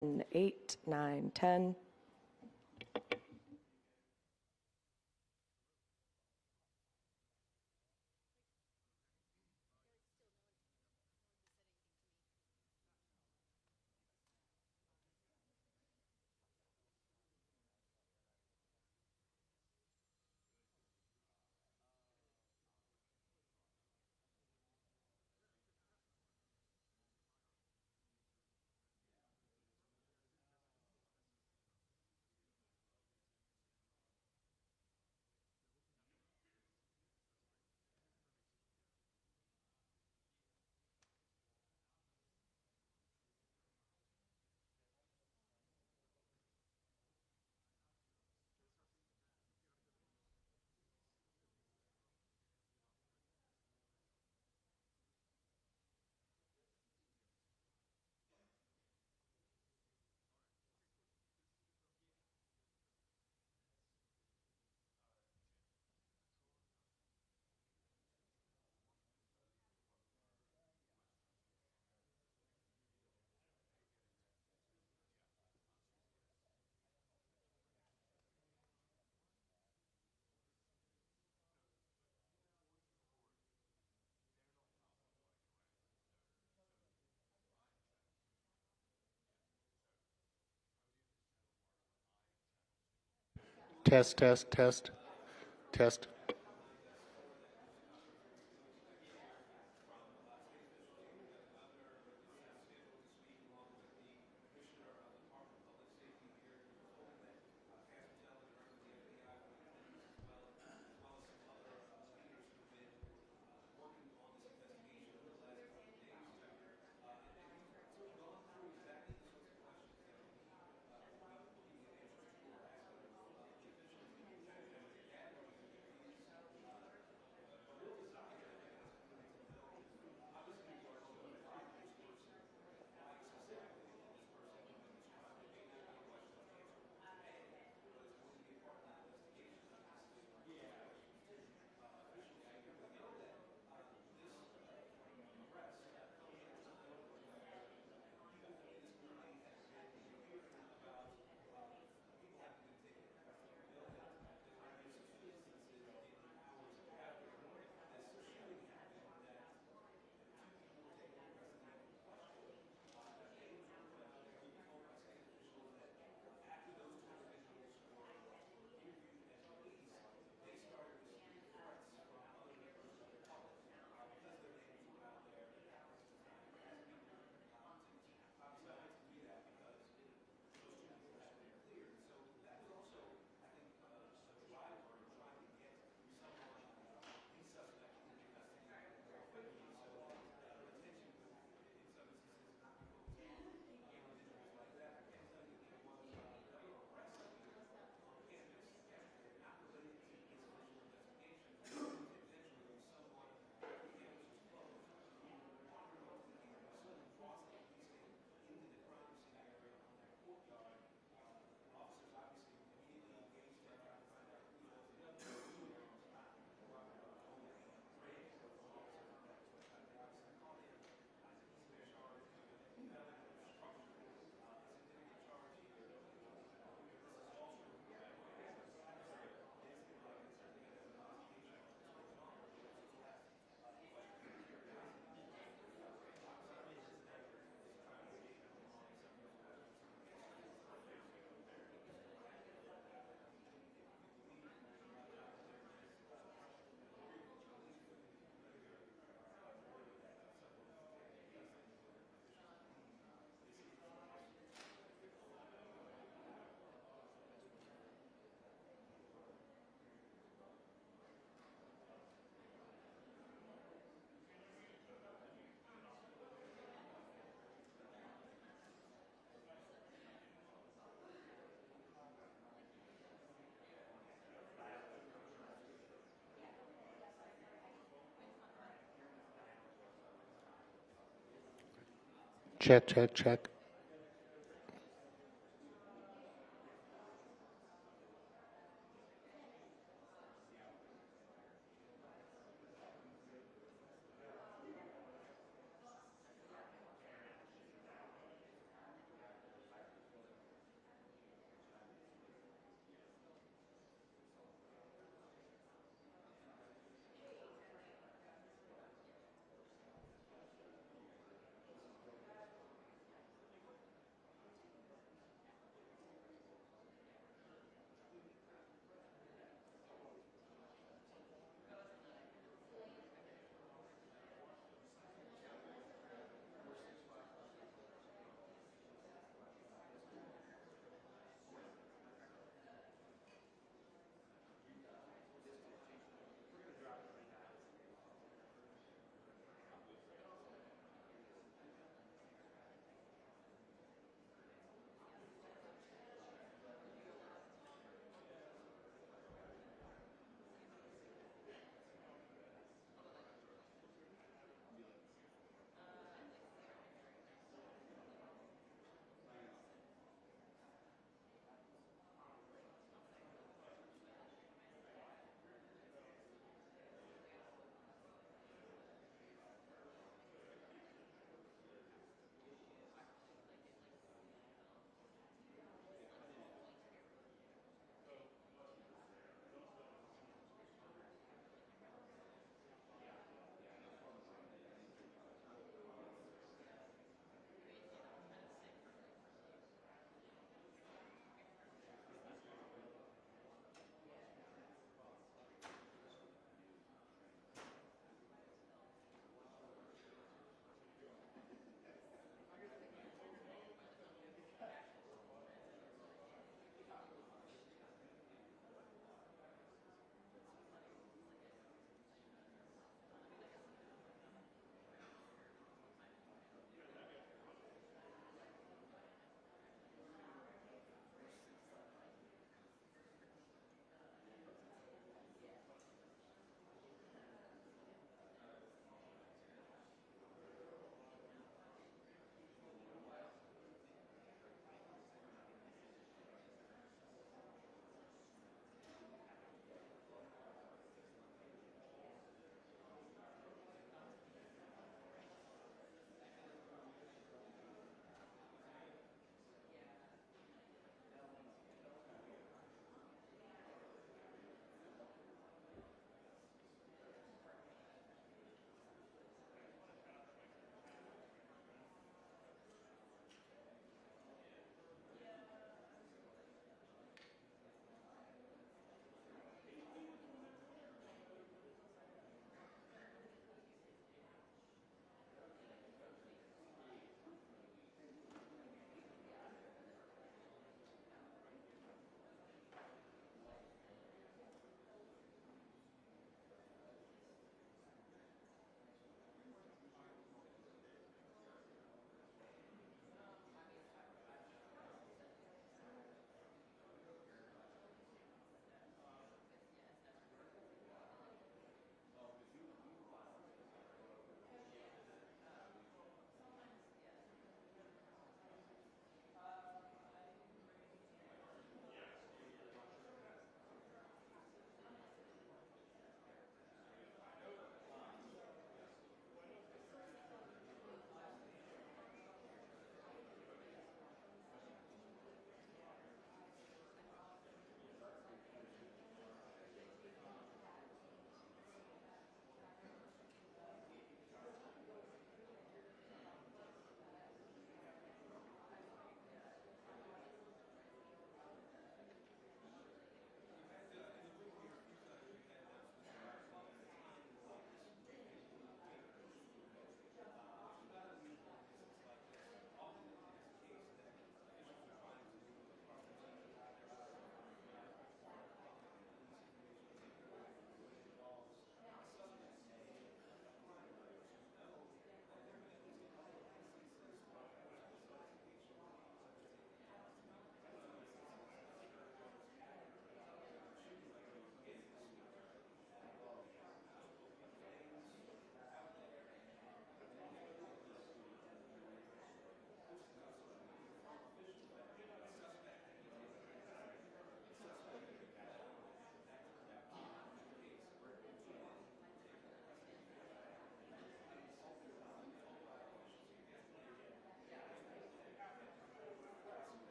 8, 9, 10. Test, test, test, test. Check, check, check.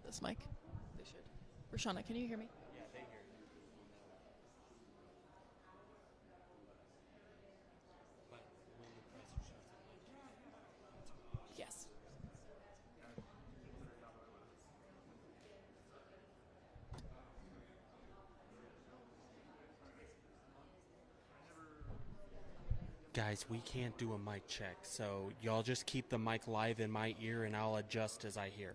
this mic. They should. Rashana, can you hear me? Yeah, they hear you. But when the presser shuts it, might check. Yes. Guys, we can't do a mic check, so y'all just keep the mic live in my ear and I'll adjust as I hear.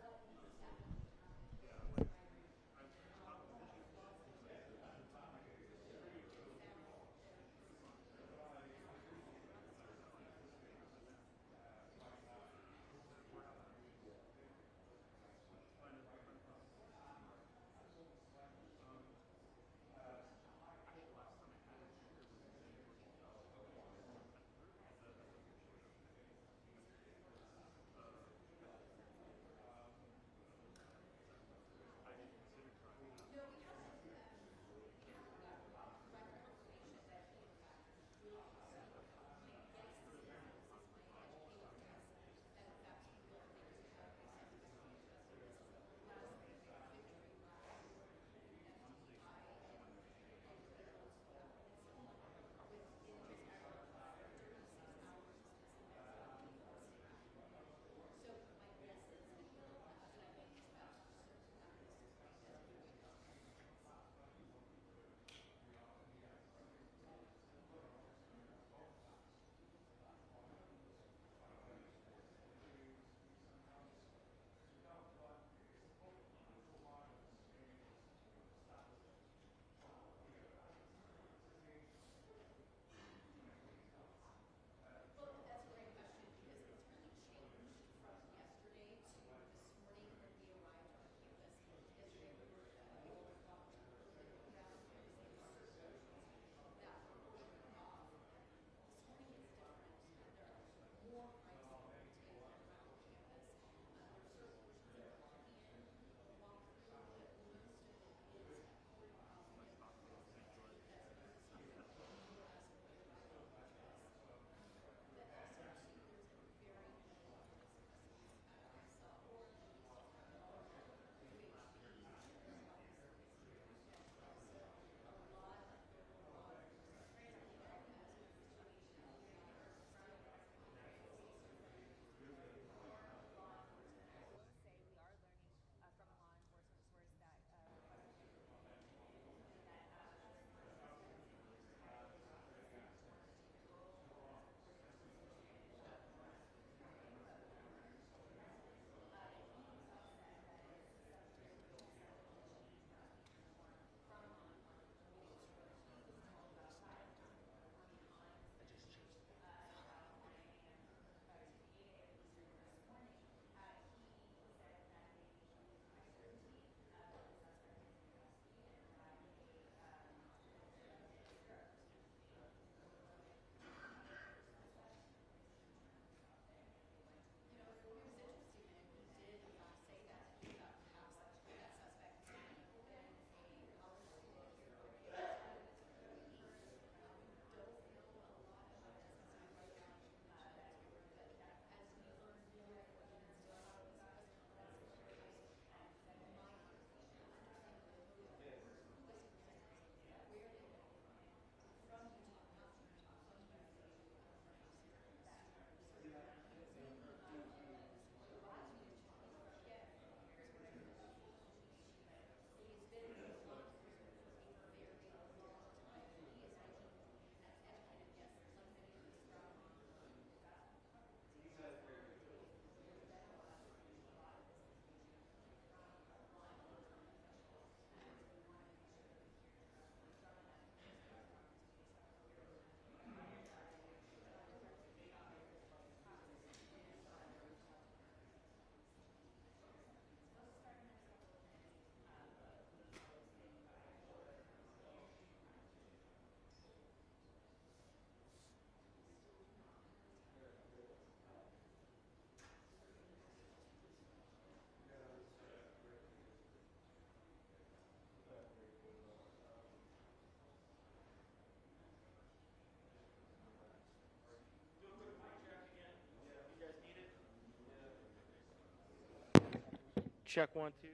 Check 1, 2.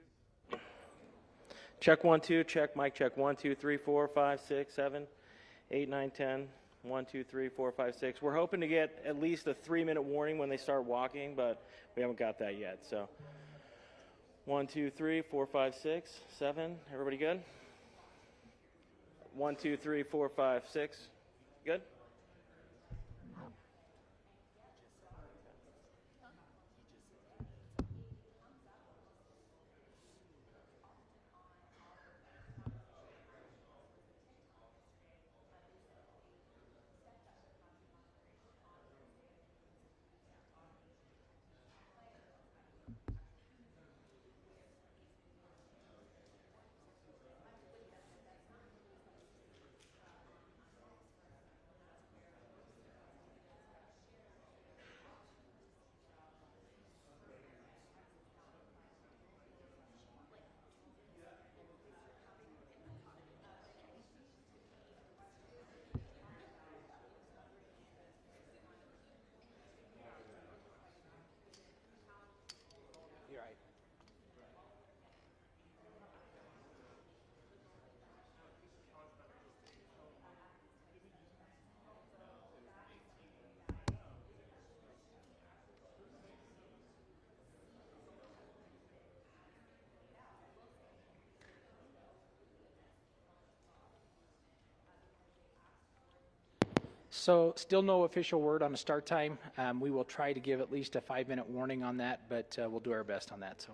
Check 1 2. Check mic check 1 2 3 4 5 6 7 8 9 10. 1 2 3 4 5 6. We're hoping to get at least a 3-minute warning when they start walking, but we haven't got that yet. So 1 2 3 4 5 6 7. Everybody good? 1 2 3 4 5 6. Good. So still no official word on the start time. We will try to give at least a 5-minute warning on that, but we'll do our best on that. So.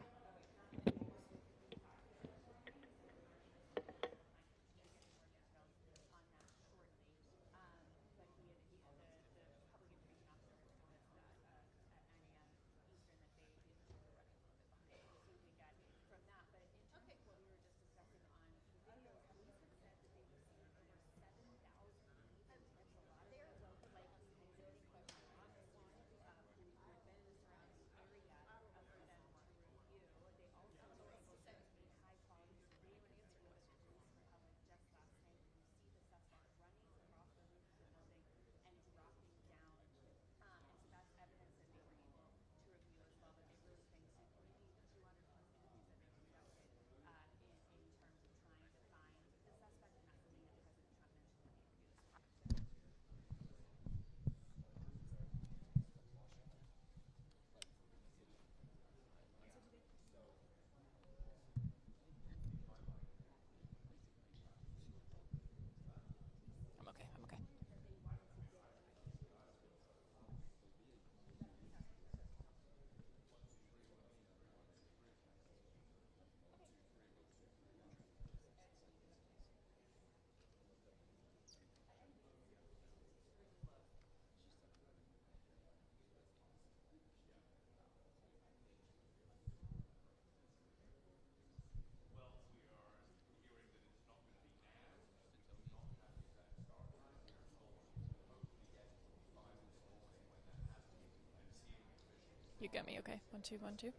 You got me, okay. 1 2 1 2.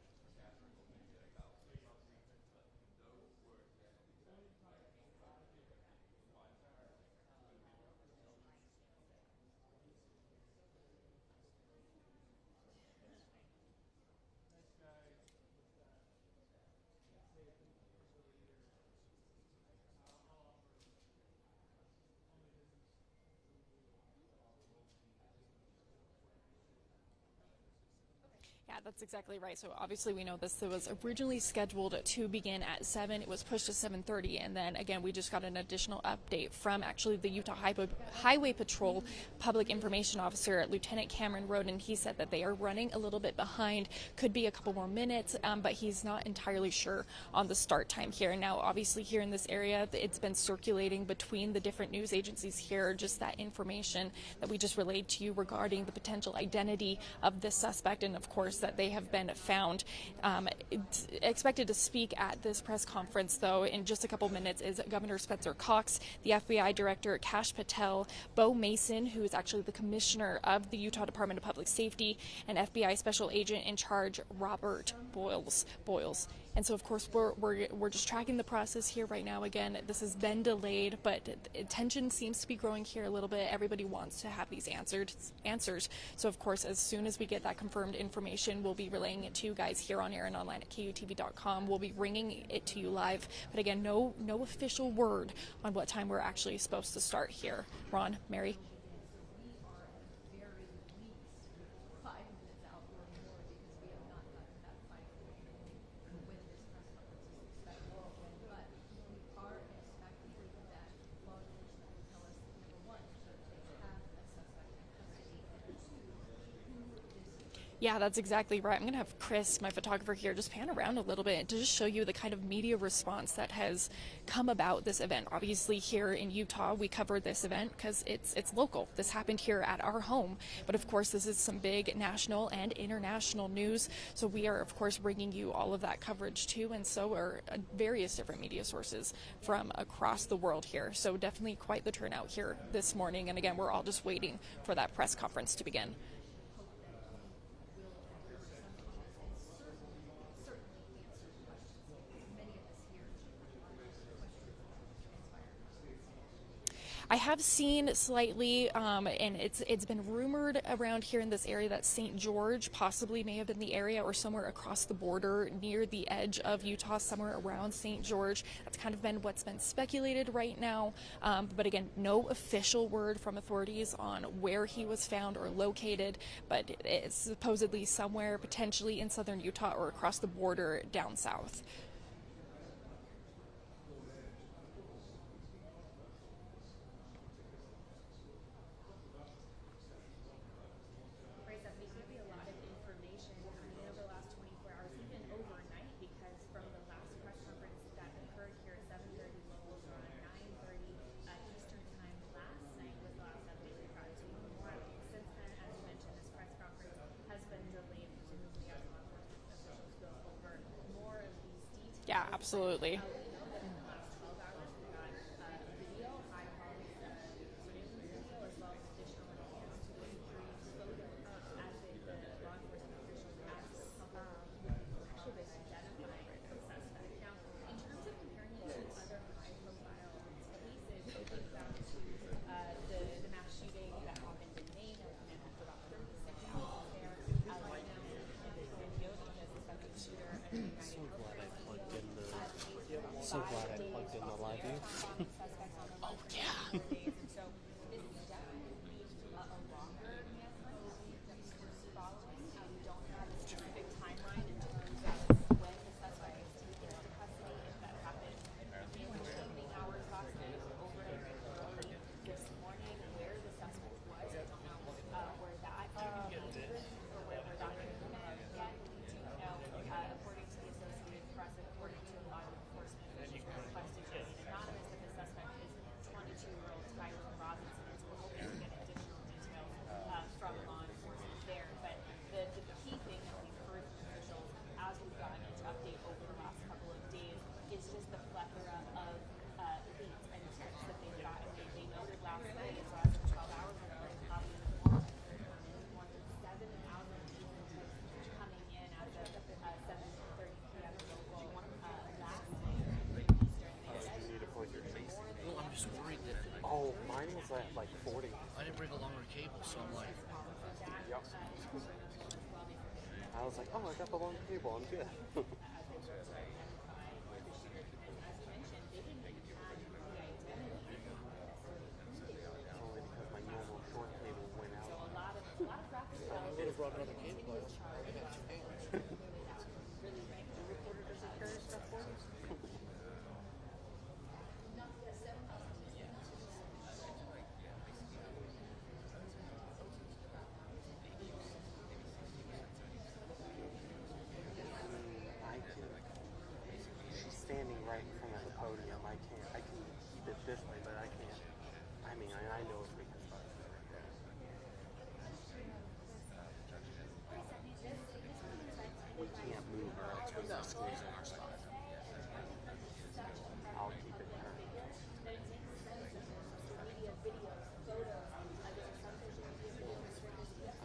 Yeah, that's exactly right. So obviously we know this was originally scheduled to begin at 7. It was pushed to 7:30, and then again we just got an additional update from actually the Utah Highway Patrol Public Information Officer, Lieutenant Cameron Roden. He said that they are running a little bit behind, could be a couple more minutes, but he's not entirely sure on the start time here. Now obviously here in this area it's been circulating between the different news agencies here, just that information that we just relayed to you regarding the potential identity of this suspect, and of course that they have been found. Expected to speak at this press conference, though, in just a couple minutes is Governor Spencer Cox, the FBI Director Kash Patel, Bo Mason, who is actually the Commissioner of the Utah Department of Public Safety, and FBI Special Agent in Charge Robert Boyles. And so, of course, we're just tracking the process here right now. Again, this has been delayed, but tension seems to be growing here a little bit. Everybody wants to have these answers. So, of course, as soon as we get that confirmed information, we'll be relaying it to you guys here on air and online at KUTV.com. We'll be bringing it to you live. But again, no official word on what time we're actually supposed to start here. Ron, Mary. Yeah, that's exactly right. I'm going to have Chris, my photographer here, just pan around a little bit to just show you the kind of media response that has come about this event. Obviously, here in Utah, we covered this event because it's local. This happened here at our home. But of course, this is some big national and international news. So we are, of course, bringing you all of that coverage too. And so are various different media sources from across the world here. So definitely quite the turnout here this morning. And again, we're all just waiting for that press conference to begin. I have seen slightly, and it's been rumored around here in this area that St. George possibly may have been the area, or somewhere across the border near the edge of Utah, somewhere around St. George. That's kind of been what's been speculated right now. But again, no official word from authorities on where he was found or located, but it's supposedly somewhere potentially in southern Utah or across the border down south. Yeah, absolutely. So glad I plugged in the live view. Oh, yeah. Oh, mine was at like 40. I didn't bring a longer cable, so I'm like... Yep. I was like, oh, I got the long cable, I'm good. Only because my normal short cable went out. I would have brought another cable, but I got two hands. Standing right in front of the podium, I can keep it this way, but I can't. I mean, I know it's freaking fun. We can't move or else we're just losing our spot. I'll keep it perfect. I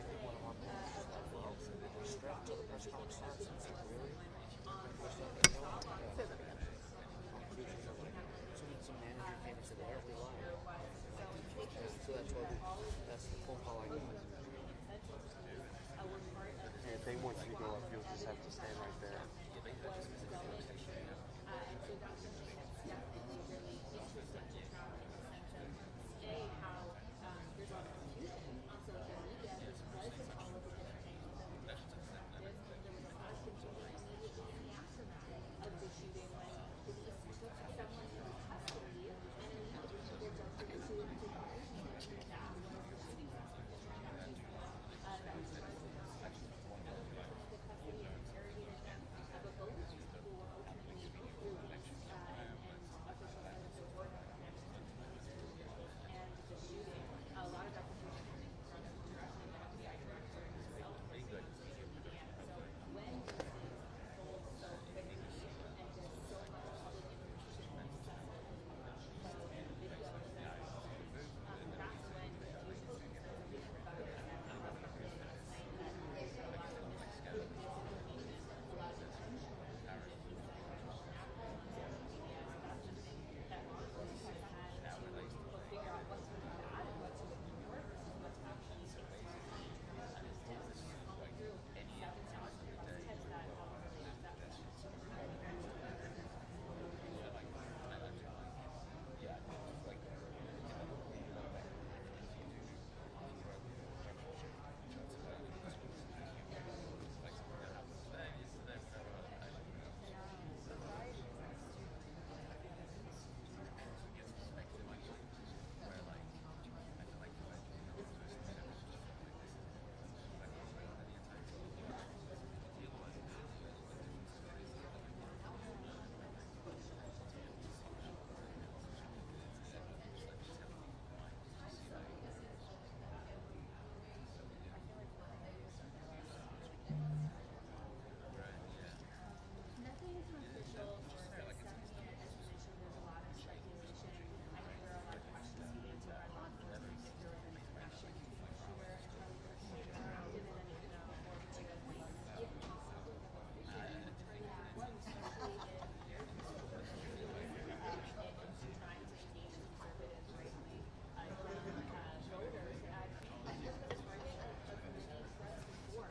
think one of our players is like, well, strapped to the press conference starts and it's like, really? they want you to go up, you'll just have to stand right there.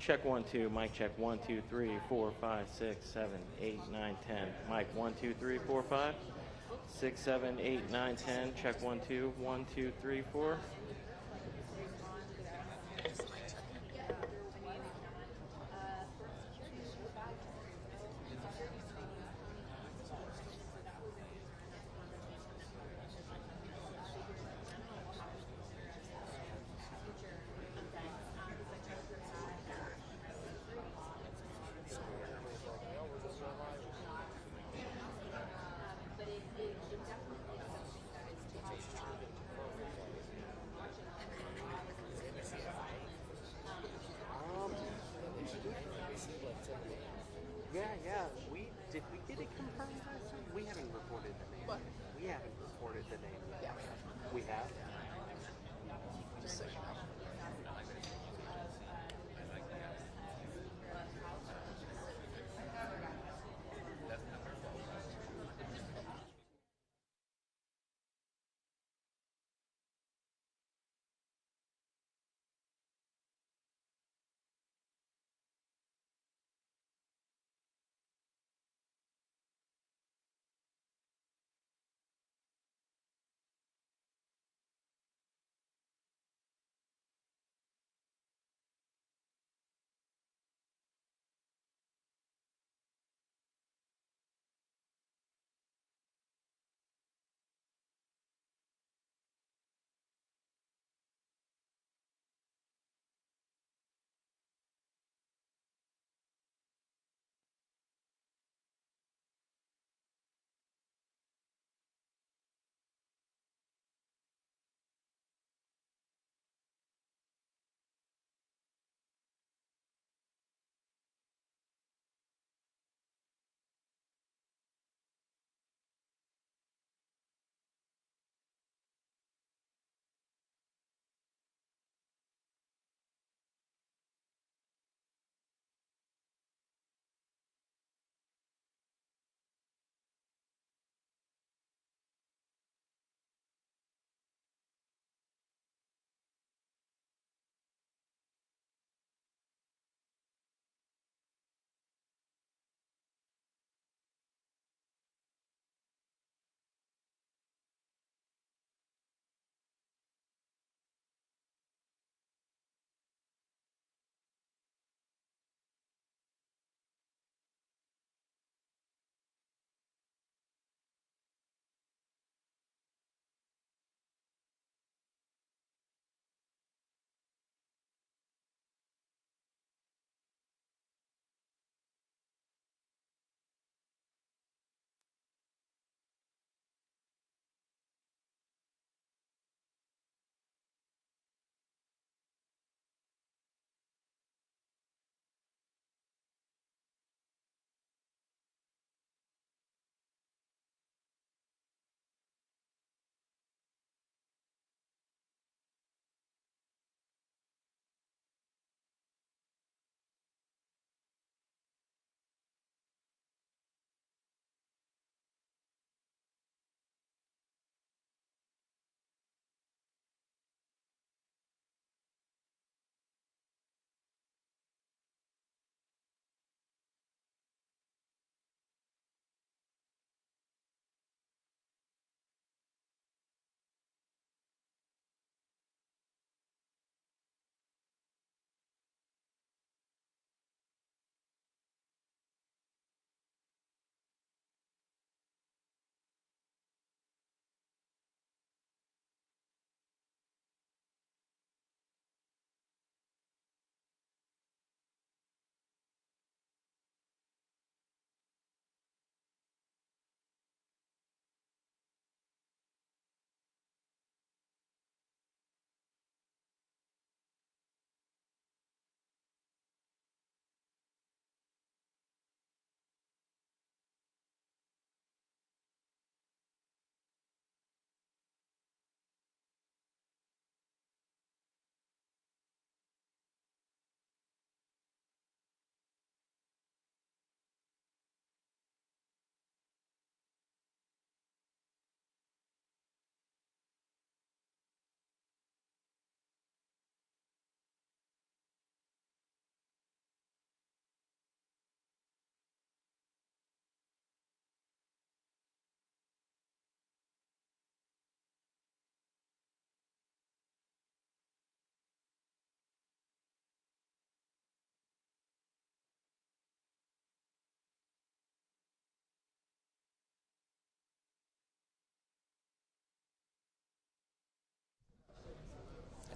Check 1 2, mic check 1 2 3 4 5 6 7 8 9 10. Mic 1 2 3 4 5 6 7 8 9 10. Check 1 2 1 2 3 4. Yeah. Did we get it confirmed? We haven't reported the name. What? We haven't reported the name. Yeah. We have? Just so you know.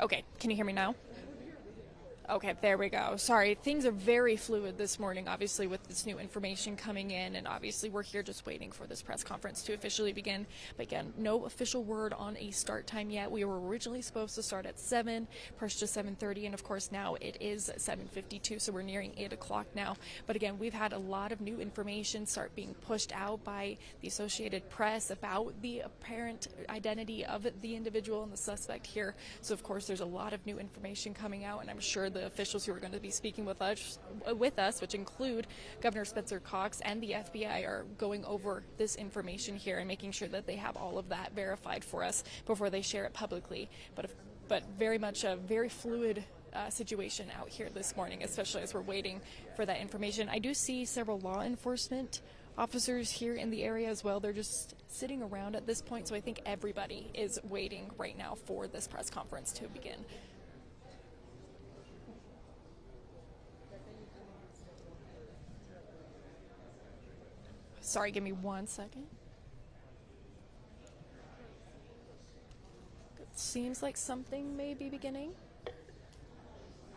Okay, can you hear me now? Okay, there we go. Sorry, things are very fluid this morning, obviously, with this new information coming in, and obviously we're here just waiting for this press conference to officially begin. But again, no official word on a start time yet. We were originally supposed to start at 7, pushed to 7:30, and of course now it is 7:52, so we're nearing 8 o'clock now. But again, we've had a lot of new information start being pushed out by the Associated Press about the apparent identity of the individual and the suspect here. So of course there's a lot of new information coming out, and I'm sure the officials who are going to be speaking with us, which include Governor Spencer Cox and the FBI, are going over this information here and making sure that they have all of that verified for us before they share it publicly. But very much a very fluid situation out here this morning, especially as we're waiting for that information. I do see several law enforcement officers here in the area as well. They're just sitting around at this point, so I think everybody is waiting right now for this press conference to begin. Sorry, give me 1 second. It seems like something may be beginning.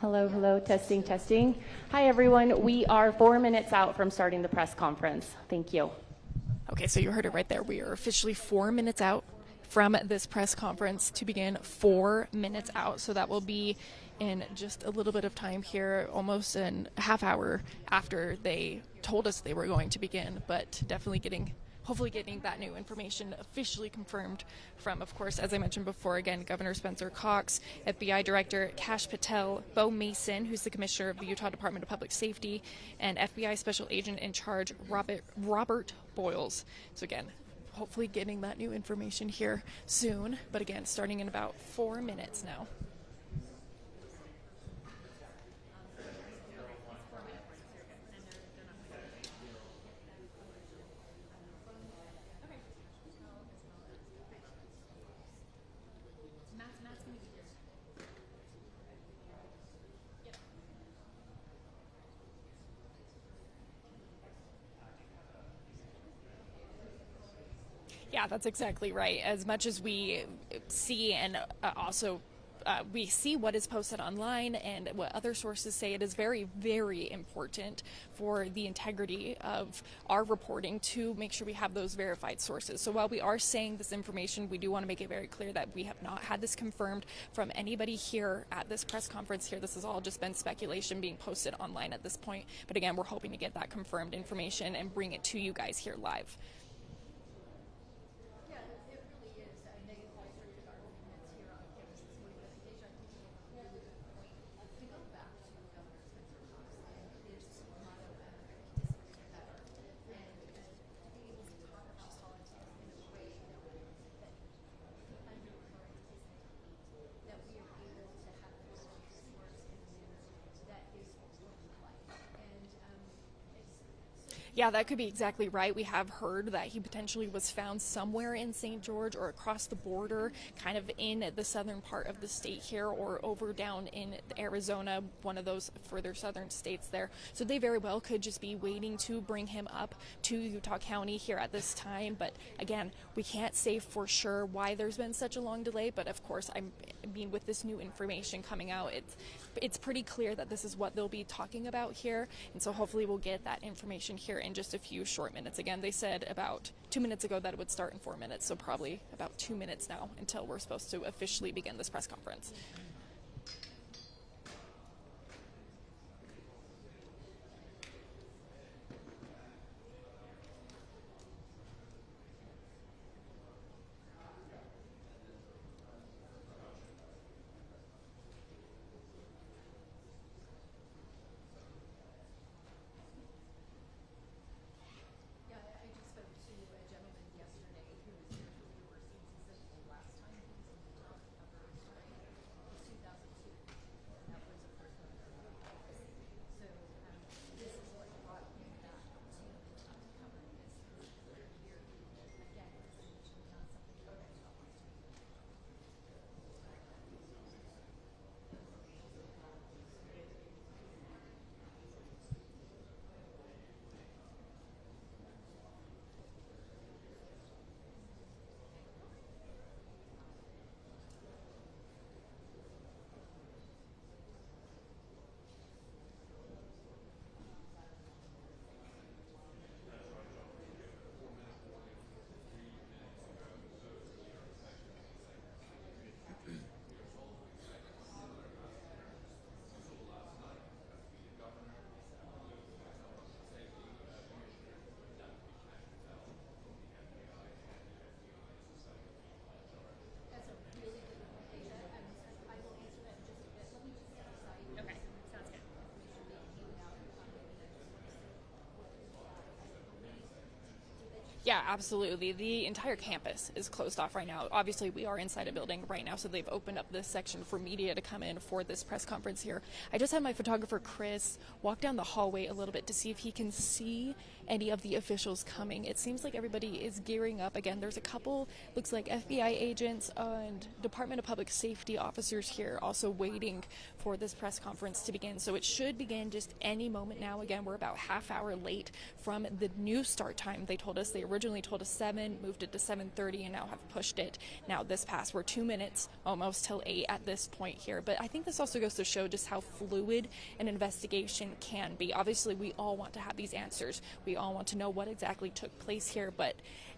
Hello, hello, testing, testing. Hi, everyone. We are 4 minutes out from starting the press conference. Thank you. Okay, so you heard it right there. We are officially 4 minutes out from this press conference to begin. 4 minutes out, so that will be in just a little bit of time here, almost a half hour after they told us they were going to begin, but definitely hopefully getting that new information officially confirmed from, of course, as I mentioned before, again, Governor Spencer Cox, FBI Director Kash Patel, Bo Mason, who's the Commissioner of the Utah Department of Public Safety, and FBI Special Agent in Charge Robert Boyles. So again, hopefully getting that new information here soon, but again, starting in about 4 minutes now. Yeah, that's exactly right. As much as we see and also we see what is posted online and what other sources say, it is very, very important for the integrity of our reporting to make sure we have those verified sources. So while we are saying this information, we do want to make it very clear that we have not had this confirmed from anybody here at this press conference here. This has all just been speculation being posted online at this point. But again, we're hoping to get that confirmed information and bring it to you guys here live. Yeah, that could be exactly right. We have heard that he potentially was found somewhere in St. George or across the border, kind of in the southern part of the state here, or over down in Arizona, one of those further southern states there. So they very well could just be waiting to bring him up to Utah County here at this time. But again, we can't say for sure why there's been such a long delay. But of course, I mean, with this new information coming out, it's pretty clear that this is what they'll be talking about here. And so hopefully we'll get that information here in just a few short minutes. Again, they said about 2 minutes ago that it would start in 4 minutes, so probably about 2 minutes now until we're supposed to officially begin this press conference. Yeah, absolutely. The entire campus is closed off right now. Obviously, we are inside a building right now, so they've opened up this section for media to come in for this press conference here. I just had my photographer, Chris, walk down the hallway a little bit to see if he can see any of the officials coming. It seems like everybody is gearing up. Again, there's a couple, looks like FBI agents and Department of Public Safety officers here also waiting for this press conference to begin. So it should begin just any moment now. Again, we're about half hour late from the new start time. They told us, they originally told us 7, moved it to 7:30, and now have pushed it. Now this past, we're 2 minutes almost till 8 at this point here. But I think this also goes to show just how fluid an investigation can be. Obviously, we all want to have these answers. We all want to know what exactly took place here, but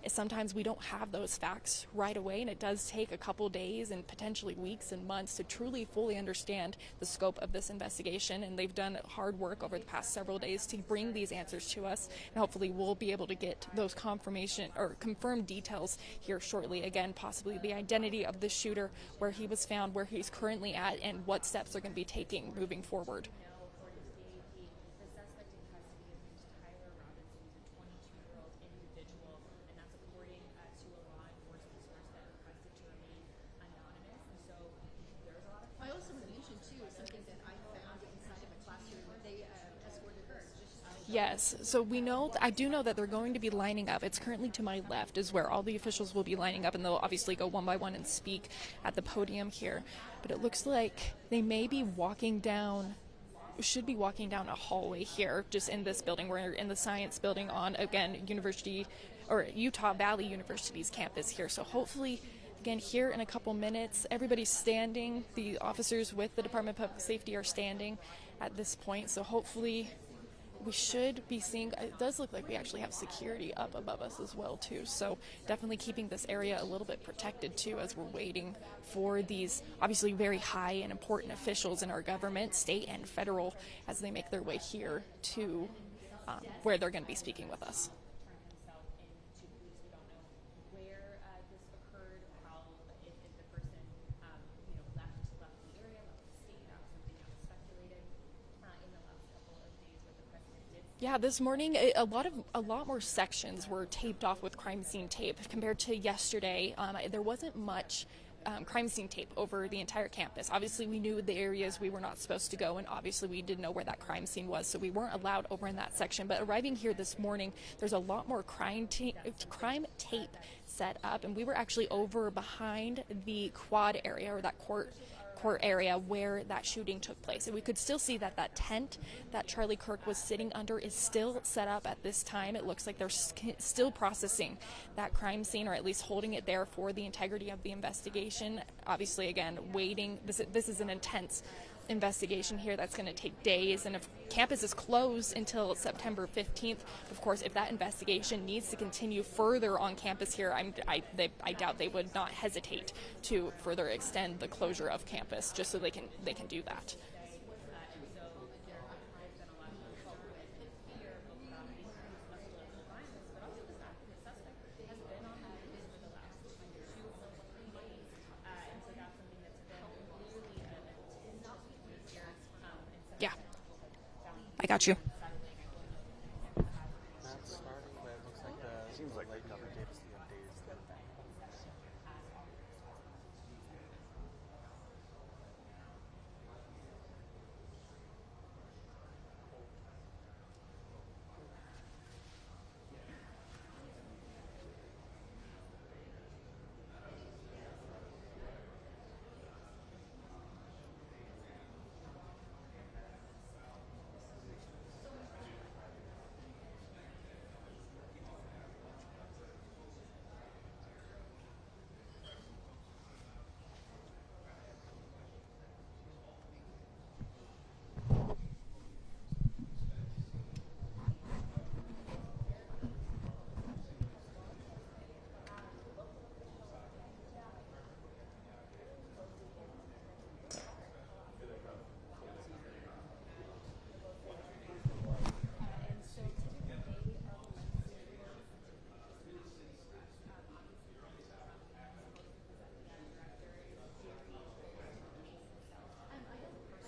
sometimes we don't have those facts right away, and it does take a couple days and potentially weeks and months to truly fully understand the scope of this investigation. And they've done hard work over the past several days to bring these answers to us, and hopefully we'll be able to get those confirmation or confirmed details here shortly. Again, possibly the identity of the shooter, where he was found, where he's currently at, and what steps they're going to be taking moving forward. Yes, so we know, I do know that they're going to be lining up. It's currently to my left is where all the officials will be lining up, and they'll obviously go one by one and speak at the podium here. But it looks like they may be walking down, should be walking down a hallway here, just in this building. We're in the science building on, again, University, or Utah Valley University's campus here. So hopefully, again, here in a couple minutes, everybody's standing. The officers with the Department of Public Safety are standing at this point. So hopefully we should be seeing, it does look like we actually have security up above us as well too, so definitely keeping this area a little bit protected too as we're waiting for these obviously very high and important officials in our government, state and federal, as they make their way here to where they're going to be speaking with us. Yeah, this morning a lot more sections were taped off with crime scene tape compared to yesterday. There wasn't much crime scene tape over the entire campus. Obviously, we knew the areas we were not supposed to go, and obviously we didn't know where that crime scene was, so we weren't allowed over in that section. But arriving here this morning, there's a lot more crime tape set up, and we were actually over behind the quad area, or that court area where that shooting took place, and we could still see that that tent that Charlie Kirk was sitting under is still set up at this time. It looks like they're still processing that crime scene, or at least holding it there for the integrity of the investigation. Obviously, again, waiting. This is an intense investigation here that's going to take days, and if campus is closed until September 15th, of course, if that investigation needs to continue further on campus here, I doubt they would not hesitate to further extend the closure of campus just so they can do that. Yeah, I got you. Not starting, but it looks like the seems like light cover gave us the updates.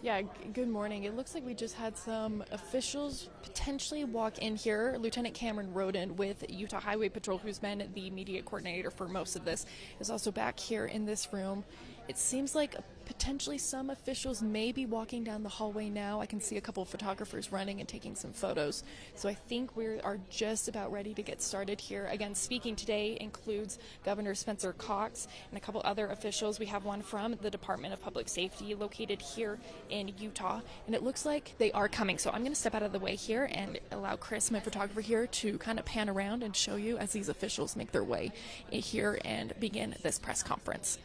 Yeah, good morning. It looks like we just had some officials potentially walk in here. Lieutenant Cameron Roden with Utah Highway Patrol, who's been the media coordinator for most of this, is also back here in this room. It seems like potentially some officials may be walking down the hallway now. I can see a couple of photographers running and taking some photos. So I think we are just about ready to get started here. Again, speaking today includes Governor Spencer Cox and a couple other officials. We have one from the Department of Public Safety located here in Utah, and it looks like they are coming. So I'm going to step out of the way here and allow Chris, my photographer here, to kind of pan around and show you as these officials make their way here and begin this press conference.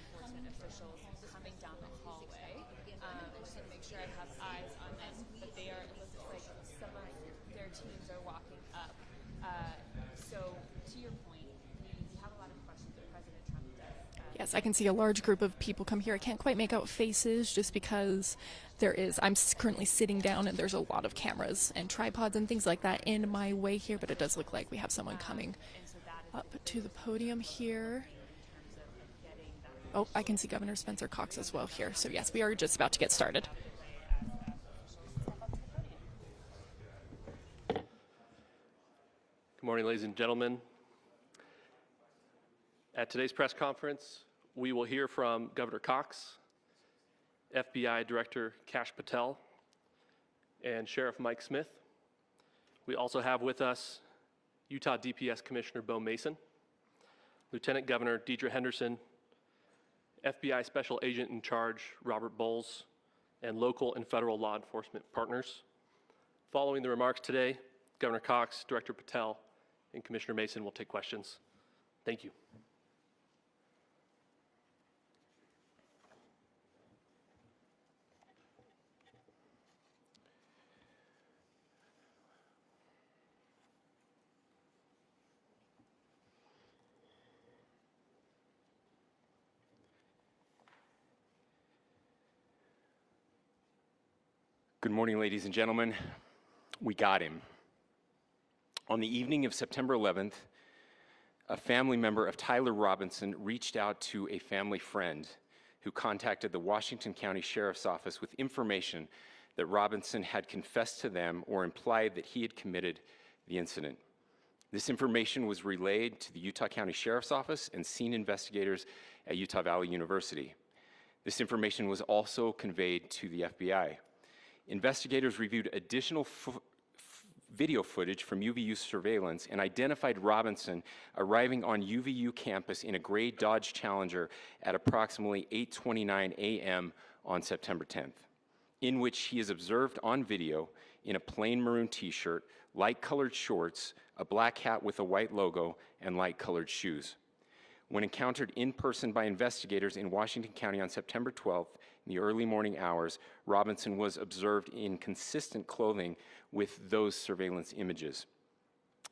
Yes, I can see a large group of people come here. I can't quite make out faces just because I'm currently sitting down and there's a lot of cameras and tripods and things like that in my way here, but it does look like we have someone coming up to the podium here. Oh, I can see Governor Spencer Cox as well here. So yes, we are just about to get started. Good morning, ladies and gentlemen. At today's press conference, we will hear from Governor Cox, FBI Director Kash Patel, and Sheriff Mike Smith. We also have with us Utah DPS Commissioner Bo Mason, Lieutenant Governor Deidre Henderson, FBI Special Agent in Charge Robert Bowles, and local and federal law enforcement partners. Following the remarks today, Governor Cox, Director Patel, and Commissioner Mason will take questions. Thank you. Good morning, ladies and gentlemen. We got him. On the evening of September 11th, a family member of Tyler Robinson reached out to a family friend who contacted the Washington County Sheriff's Office with information that Robinson had confessed to them or implied that he had committed the incident. This information was relayed to the Utah County Sheriff's Office and scene investigators at Utah Valley University. This information was also conveyed to the FBI. Investigators reviewed additional video footage from UVU surveillance and identified Robinson arriving on UVU campus in a gray Dodge Challenger at approximately 8:29 a.m. on September 10th, in which he is observed on video in a plain maroon t-shirt, light-colored shorts, a black hat with a white logo, and light-colored shoes. When encountered in person by investigators in Washington County on September 12th, in the early morning hours, Robinson was observed in consistent clothing with those surveillance images.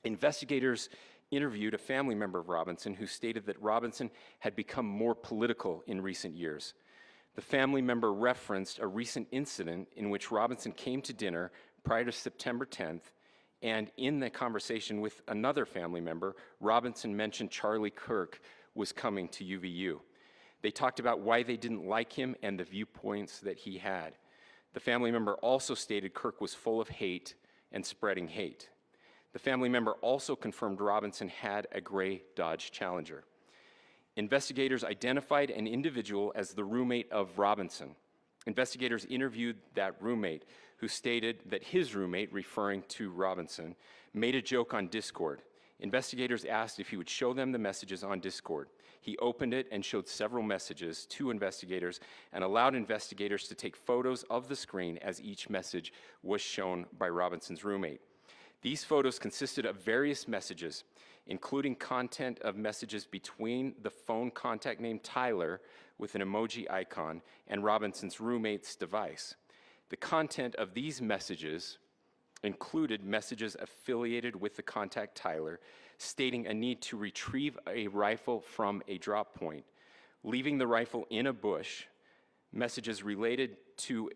Investigators interviewed a family member of Robinson who stated that Robinson had become more political in recent years. The family member referenced a recent incident in which Robinson came to dinner prior to September 10th, and in the conversation with another family member, Robinson mentioned Charlie Kirk was coming to UVU. They talked about why they didn't like him and the viewpoints that he had. The family member also stated Kirk was full of hate and spreading hate. The family member also confirmed Robinson had a gray Dodge Challenger. Investigators identified an individual as the roommate of Robinson. Investigators interviewed that roommate, who stated that his roommate, referring to Robinson, made a joke on Discord. Investigators asked if he would show them the messages on Discord. He opened it and showed several messages to investigators and allowed investigators to take photos of the screen as each message was shown by Robinson's roommate. These photos consisted of various messages, including content of messages between the phone contact name Tyler with an emoji icon and Robinson's roommate's device. The content of these messages included messages affiliated with the contact Tyler, stating a need to retrieve a rifle from a drop point, leaving the rifle in a bush, messages related to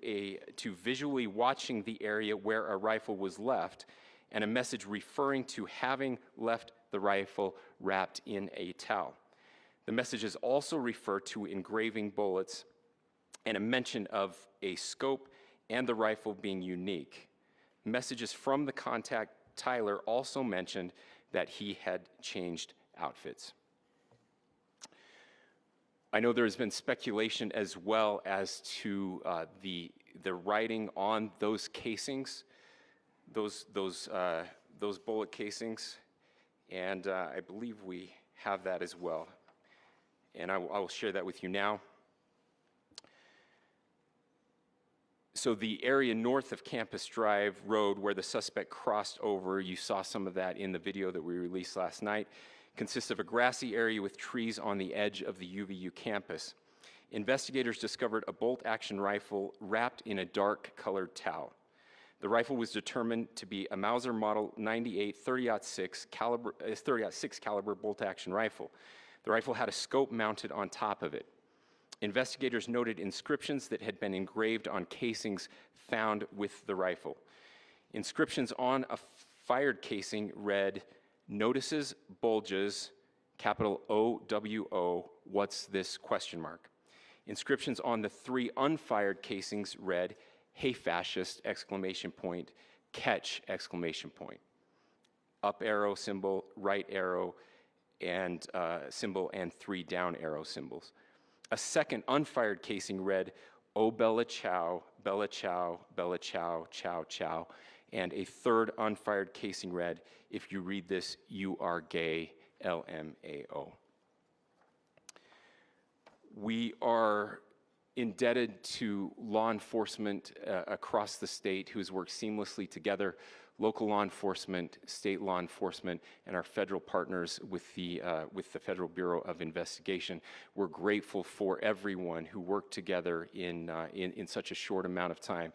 visually watching the area where a rifle was left, and a message referring to having left the rifle wrapped in a towel. The messages also refer to engraving bullets and a mention of a scope and the rifle being unique. Messages from the contact, Tyler, also mentioned that he had changed outfits. I know there's been speculation as well as to the writing on those casings, those bullet casings, and I believe we have that as well. And I will share that with you now. So the area north of Campus Drive Road where the suspect crossed over, you saw some of that in the video that we released last night, consists of a grassy area with trees on the edge of the UVU campus. Investigators discovered a bolt-action rifle wrapped in a dark-colored towel. The rifle was determined to be a Mauser Model 98 30-06 caliber bolt-action rifle. The rifle had a scope mounted on top of it. Investigators noted inscriptions that had been engraved on casings found with the rifle. Inscriptions on a fired casing read, "Notuses, bulges, capital O-W-O, what's this, question mark." Inscriptions on the 3 unfired casings read, "Hey fascist, exclamation point, catch, exclamation point." Up arrow symbol, right arrow and symbol, and 3 down arrow symbols. A second unfired casing read, "Oh Bella Chow, Bella Chow, Bella Chow, Chow Chow." And a third unfired casing read, "If you read this, you are gay, LMAO." We are indebted to law enforcement across the state who has worked seamlessly together, local law enforcement, state law enforcement, and our federal partners with the Federal Bureau of Investigation. We're grateful for everyone who worked together in such a short amount of time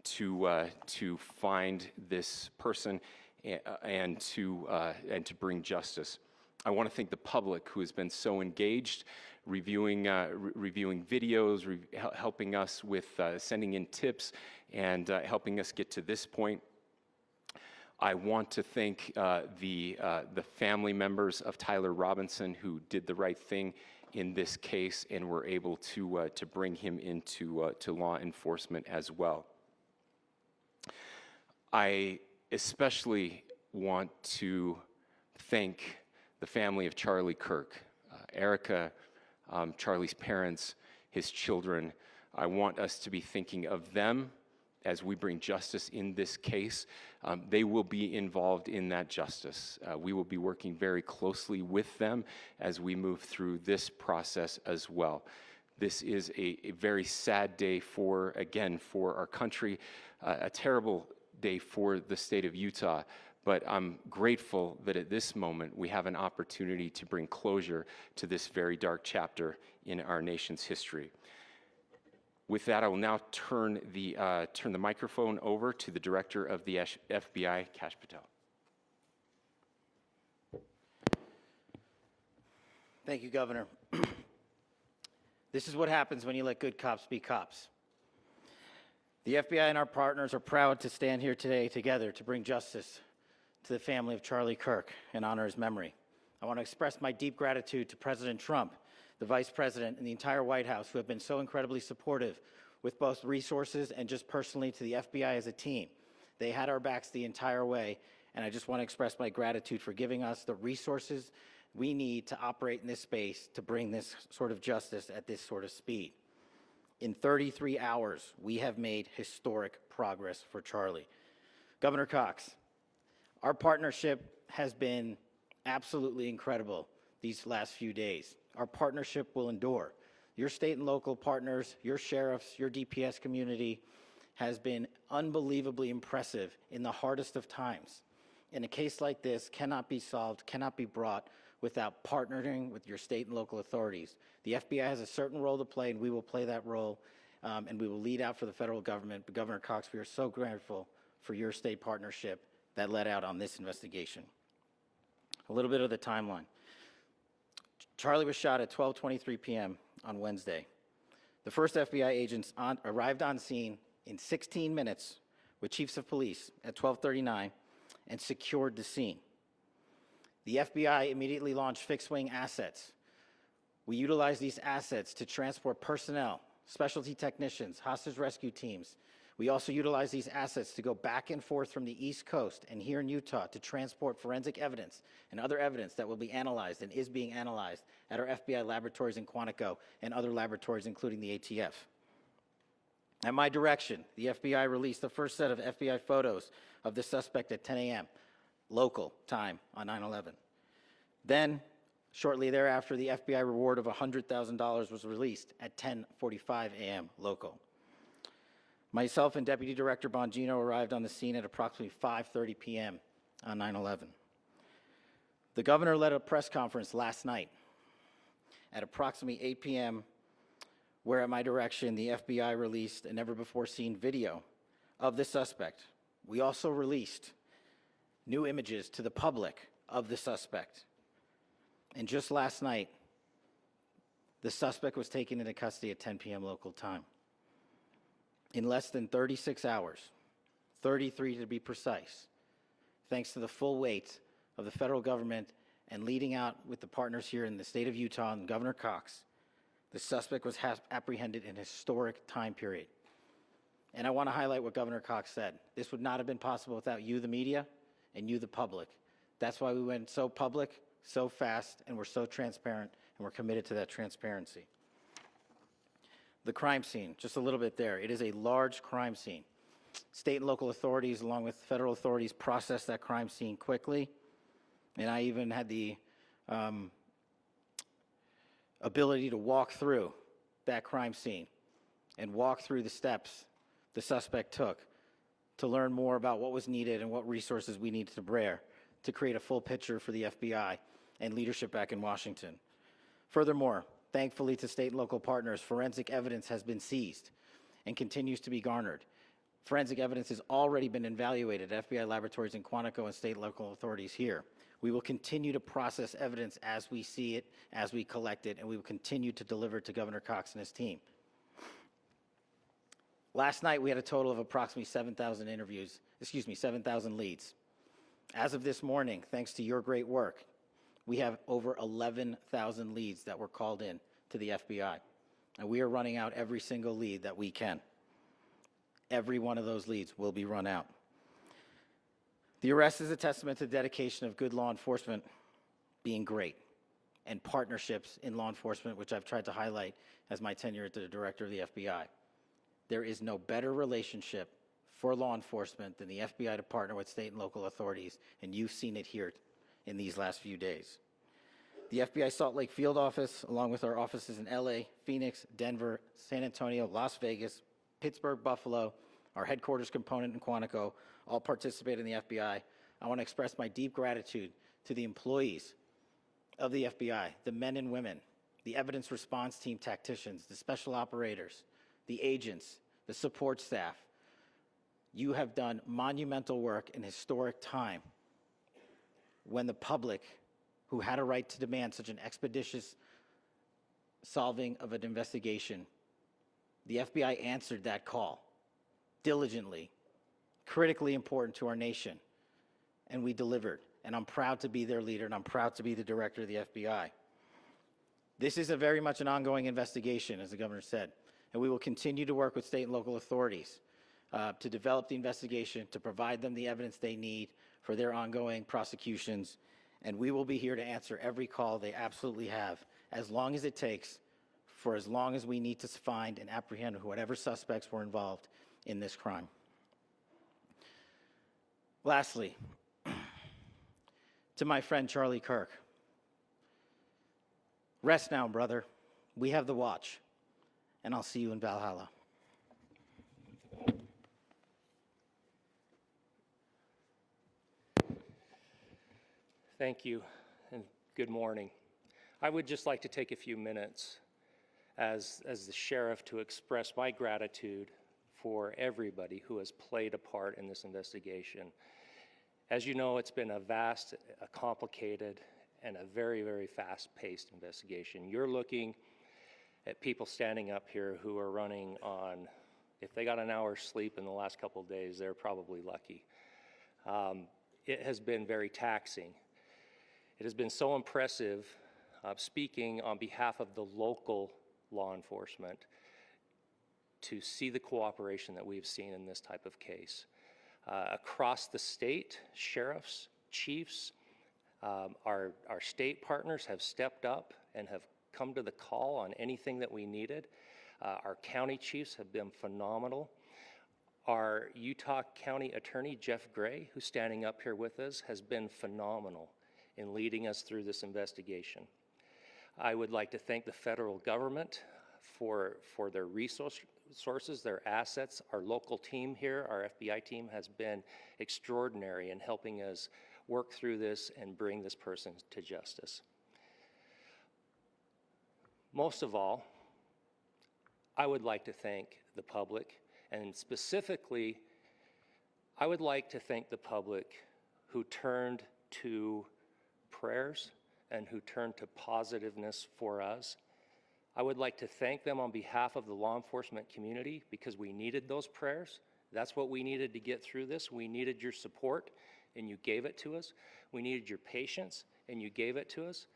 to find this person and to bring justice. I want to thank the public who has been so engaged, reviewing videos, helping us with sending in tips, and helping us get to this point. I want to thank the family members of Tyler Robinson who did the right thing in this case and were able to bring him into to law enforcement as well. I especially want to thank the family of Charlie Kirk, Erica, Charlie's parents, his children. I want us to be thinking of them as we bring justice in this case. They will be involved in that justice. We will be working very closely with them as we move through this process as well. This is a very sad day for our country, a terrible day for the state of Utah, but I'm grateful that at this moment we have an opportunity to bring closure to this very dark chapter in our nation's history. With that, I will now turn the microphone over to the Director of the FBI, Kash Patel. Thank you, Governor. This is what happens when you let good cops be cops. The FBI and our partners are proud to stand here today together to bring justice to the family of Charlie Kirk and honor his memory. I want to express my deep gratitude to President Trump, the Vice President, and the entire White House who have been so incredibly supportive with both resources and just personally to the FBI as a team. They had our backs the entire way, and I just want to express my gratitude for giving us the resources we need to operate in this space to bring this sort of justice at this sort of speed. In 33 hours, we have made historic progress for Charlie. Governor Cox, our partnership has been absolutely incredible these last few days. Our partnership will endure. Your state and local partners, your sheriffs, your DPS community has been unbelievably impressive in the hardest of times. And a case like this cannot be solved, cannot be brought without partnering with your state and local authorities. The FBI has a certain role to play, and we will play that role, and we will lead out for the federal government. But Governor Cox, we are so grateful for your state partnership that led out on this investigation. A little bit of the timeline. Charlie was shot at 12:23 p.m. on Wednesday. The first FBI agents arrived on scene in 16 minutes with chiefs of police at 12:39 and secured the scene. The FBI immediately launched fixed-wing assets. We utilized these assets to transport personnel, specialty technicians, hostage rescue teams, We also utilize these assets to go back and forth from the East Coast and here in Utah to transport forensic evidence and other evidence that will be analyzed and is being analyzed at our FBI laboratories in Quantico and other laboratories, including the ATF. At my direction, the FBI released the first set of FBI photos of the suspect at 10 a.m. local time on 9/11. Then, shortly thereafter, the FBI reward of $100,000 was released at 10:45 a.m. local. Myself and Deputy Director Bongino arrived on the scene at approximately 5:30 p.m. on 9/11. The governor led a press conference last night at approximately 8 p.m., where at my direction, the FBI released a never-before-seen video of the suspect. We also released new images to the public of the suspect. And just last night, the suspect was taken into custody at 10 p.m. local time. In less than 36 hours, 33 to be precise, thanks to the full weight of the federal government and leading out with the partners here in the state of Utah and Governor Cox, the suspect was apprehended in a historic time period. And I want to highlight what Governor Cox said. This would not have been possible without you, the media, and you, the public. That's why we went so public, so fast, and we're so transparent, and we're committed to that transparency. The crime scene, just a little bit there. It is a large crime scene. State and local authorities, along with federal authorities, processed that crime scene quickly. And I even had the ability to walk through that crime scene and walk through the steps the suspect took to learn more about what was needed and what resources we needed to bear to create a full picture for the FBI and leadership back in Washington. Furthermore, thankfully to state and local partners, forensic evidence has been seized and continues to be garnered. Forensic evidence has already been evaluated at FBI laboratories in Quantico and state and local authorities here. We will continue to process evidence as we see it, as we collect it, and we will continue to deliver it to Governor Cox and his team. Last night, we had a total of approximately 7,000 leads. As of this morning, thanks to your great work, we have over 11,000 leads that were called in to the FBI. And we are running out every single lead that we can. Every one of those leads will be run out. The arrest is a testament to the dedication of good law enforcement being great and partnerships in law enforcement, which I've tried to highlight as my tenure as the director of the FBI. There is no better relationship for law enforcement than the FBI to partner with state and local authorities, and you've seen it here in these last few days. The FBI Salt Lake Field Office, along with our offices in LA, Phoenix, Denver, San Antonio, Las Vegas, Pittsburgh, Buffalo, our headquarters component in Quantico, all participate in the FBI. I want to express my deep gratitude to the employees of the FBI, the men and women, the evidence response team tacticians, the special operators, the agents, the support staff. You have done monumental work in historic time when the public, who had a right to demand such an expeditious solving of an investigation, the FBI answered that call diligently, critically important to our nation, and we delivered. And I'm proud to be their leader, and I'm proud to be the director of the FBI. This is very much an ongoing investigation, as the governor said, and we will continue to work with state and local authorities to develop the investigation, to provide them the evidence they need for their ongoing prosecutions, and we will be here to answer every call they absolutely have, as long as it takes, for as long as we need to find and apprehend whatever suspects were involved in this crime. Lastly, to my friend Charlie Kirk, rest now, brother. We have the watch, and I'll see you in Valhalla. Thank you, and good morning. I would just like to take a few minutes as the sheriff to express my gratitude for everybody who has played a part in this investigation. As you know, it's been a vast, a complicated, and a very, very fast-paced investigation. You're looking at people standing up here who are running on, if they got an hour's sleep in the last couple of days, they're probably lucky. It has been very taxing. It has been so impressive, speaking on behalf of the local law enforcement, to see the cooperation that we've seen in this type of case. Across the state, sheriffs, chiefs, our state partners have stepped up and have come to the call on anything that we needed. Our county chiefs have been phenomenal. Our Utah County Attorney, Jeff Gray, who's standing up here with us, has been phenomenal in leading us through this investigation. I would like to thank the federal government for their resources, their assets. Our local team here, our FBI team, has been extraordinary in helping us work through this and bring this person to justice. Most of all, I would like to thank the public, and specifically, I would like to thank the public who turned to prayers and who turned to positiveness for us. I would like to thank them on behalf of the law enforcement community because we needed those prayers. That's what we needed to get through this. We needed your support, and you gave it to us. We needed your patience, and you gave it to us.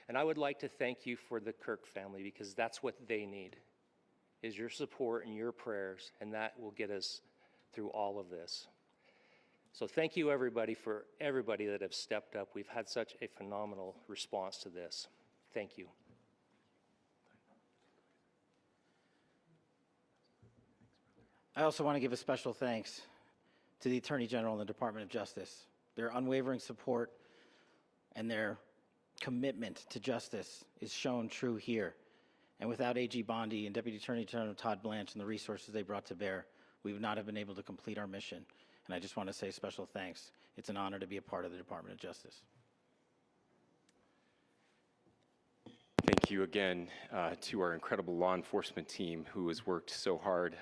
And I would like to thank you for the Kirk family because that's what they need, is your support and your prayers, and that will get us through all of this. So thank you everybody for everybody that have stepped up. We've had such a phenomenal response to this. Thank you. I also want to give a special thanks to the Attorney General and the Department of Justice. Their unwavering support and their commitment to justice is shown true here. And without AG Bondi and Deputy Attorney General Todd Blanche and the resources they brought to bear, we would not have been able to complete our mission. And I just want to say special thanks. It's an honor to be a part of the Department of Justice. Thank you again to our incredible law enforcement team who has worked so hard.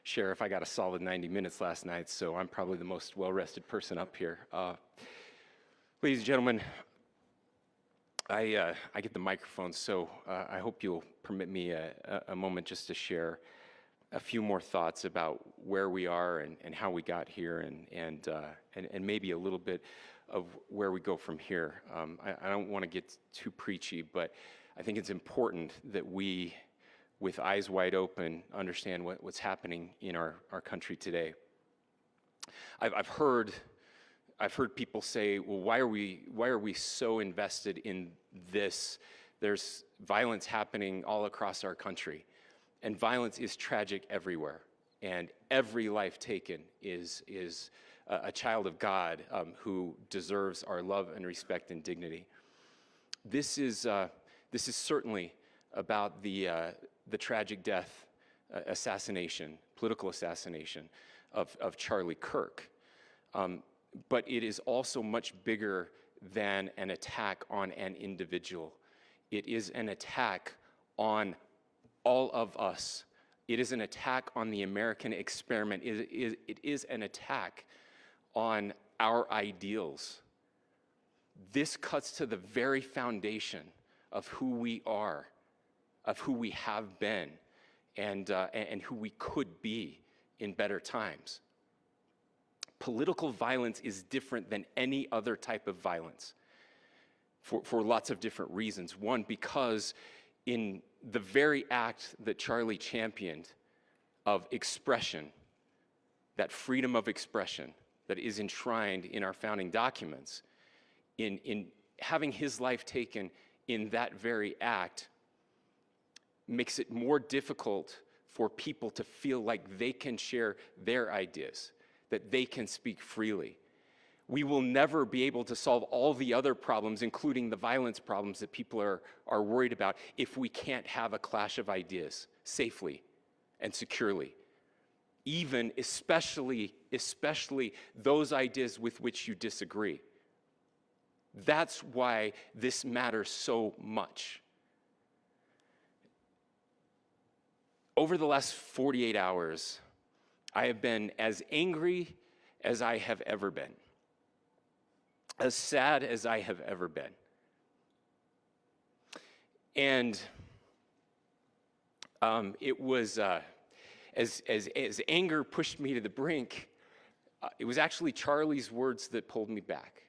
Sheriff, I got a solid 90 minutes last night, so I'm probably the most well-rested person up here. Ladies and gentlemen, I get the microphone, so I hope you'll permit me a moment just to share a few more thoughts about where we are and how we got here and maybe a little bit of where we go from here. I don't want to get too preachy, but I think it's important that we, with eyes wide open, understand what's happening in our country today. I've heard people say, well, why are we so invested in this? There's violence happening all across our country, and violence is tragic everywhere, and every life taken is a child of God who deserves our love and respect and dignity. This is certainly about the tragic death, political assassination of Charlie Kirk. But it is also much bigger than an attack on an individual. It is an attack on all of us. It is an attack on the American experiment. It is an attack on our ideals. This cuts to the very foundation of who we are, of who we have been, and who we could be in better times. Political violence is different than any other type of violence for lots of different reasons. One, because in the very act that Charlie championed of expression, that freedom of expression that is enshrined in our founding documents, in having his life taken in that very act makes it more difficult for people to feel like they can share their ideas, that they can speak freely. We will never be able to solve all the other problems, including the violence problems that people are worried about, if we can't have a clash of ideas safely and securely. Even, especially those ideas with which you disagree. That's why this matters so much. Over the last 48 hours, I have been as angry as I have ever been, as sad as I have ever been. And it was, as anger pushed me to the brink, it was actually Charlie's words that pulled me back.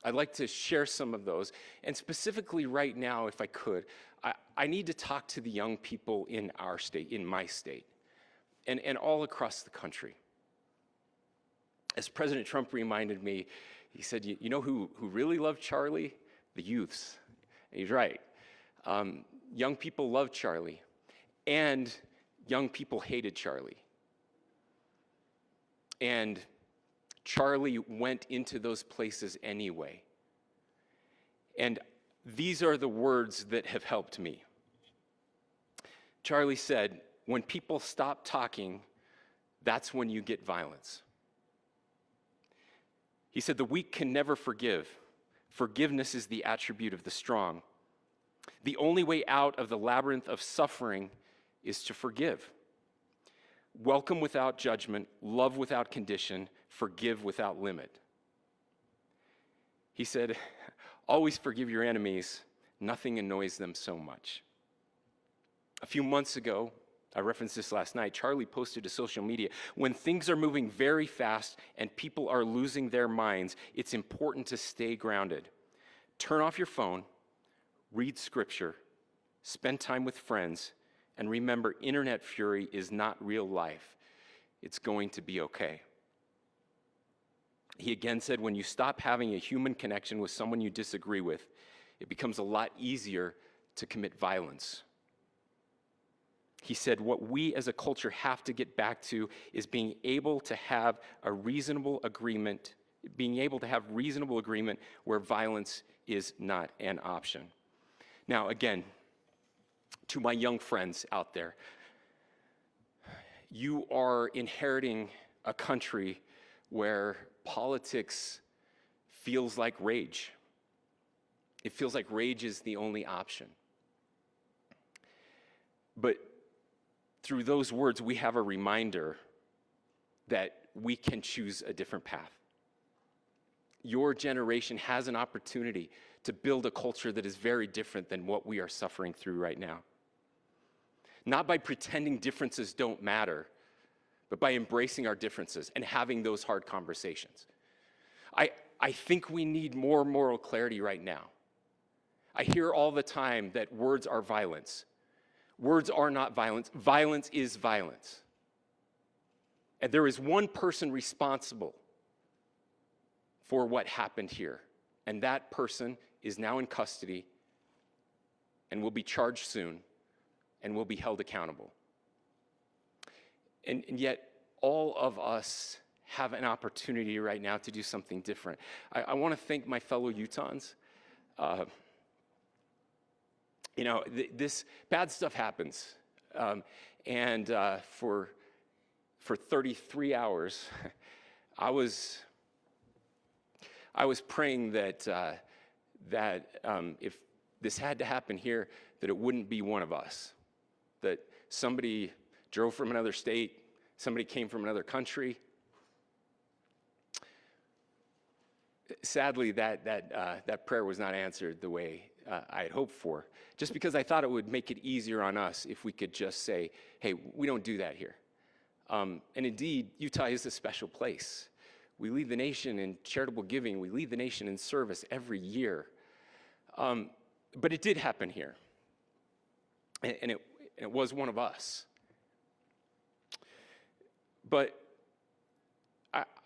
I'd like to share some of those. And specifically right now, if I could, I need to talk to the young people in our state, in my state. and all across the country. As President Trump reminded me, he said, you know who really loved Charlie? The youths. And he's right. Young people loved Charlie, and young people hated Charlie. And Charlie went into those places anyway. And these are the words that have helped me. Charlie said, when people stop talking, that's when you get violence. He said, the weak can never forgive. Forgiveness is the attribute of the strong. The only way out of the labyrinth of suffering is to forgive. Welcome without judgment, love without condition, forgive without limit. He said, always forgive your enemies. Nothing annoys them so much. A few months ago, I referenced this last night, Charlie posted to social media, when things are moving very fast and people are losing their minds, it's important to stay grounded. Turn off your phone, read scripture, spend time with friends, and remember, internet fury is not real life. It's going to be okay. He again said, when you stop having a human connection with someone you disagree with, it becomes a lot easier to commit violence. He said, what we as a culture have to get back to is being able to have a reasonable agreement, where violence is not an option. Now, again, to my young friends out there, you are inheriting a country where politics feels like rage. It feels like rage is the only option. But through those words, we have a reminder that we can choose a different path. Your generation has an opportunity to build a culture that is very different than what we are suffering through right now. Not by pretending differences don't matter, but by embracing our differences and having those hard conversations. I think we need more moral clarity right now. I hear all the time that words are violence. Words are not violence. Violence is violence. And there is one person responsible for what happened here. And that person is now in custody and will be charged soon and will be held accountable. And yet, all of us have an opportunity right now to do something different. I want to thank my fellow Utahns. This bad stuff happens. For 33 hours, I was praying that if this had to happen here, that it wouldn't be one of us. That somebody drove from another state, somebody came from another country. Sadly, that prayer was not answered the way I had hoped for, just because I thought it would make it easier on us if we could just say, hey, we don't do that here. And indeed, Utah is a special place. We lead the nation in charitable giving. We lead the nation in service every year. But it did happen here. And it was one of us. But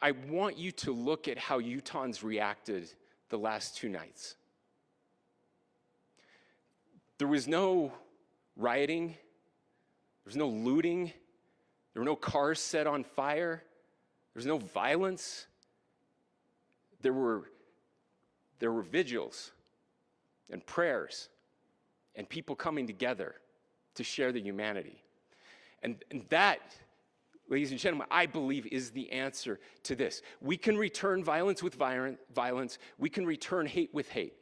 I want you to look at how Utahns reacted the last 2 nights. There was no rioting. There was no looting. There were no cars set on fire. There was no violence. There were vigils and prayers and people coming together to share the humanity. And that, ladies and gentlemen, I believe is the answer to this. We can return violence with violence. We can return hate with hate.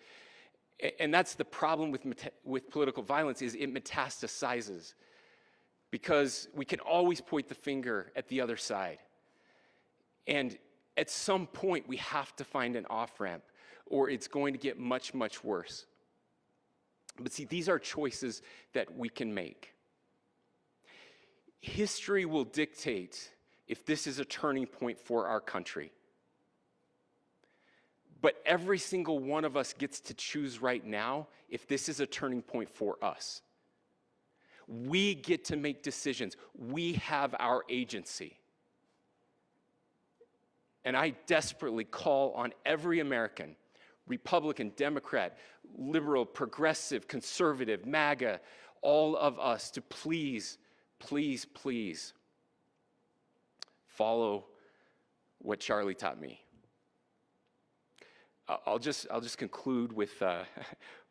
And that's the problem with political violence, is it metastasizes. Because we can always point the finger at the other side. And at some point, we have to find an off-ramp, or it's going to get much, much worse. But see, these are choices that we can make. History will dictate if this is a turning point for our country. But every single one of us gets to choose right now if this is a turning point for us. We get to make decisions. We have our agency. And I desperately call on every American, Republican, Democrat, liberal, progressive, conservative, MAGA, all of us to please, please, please follow what Charlie taught me. I'll just conclude with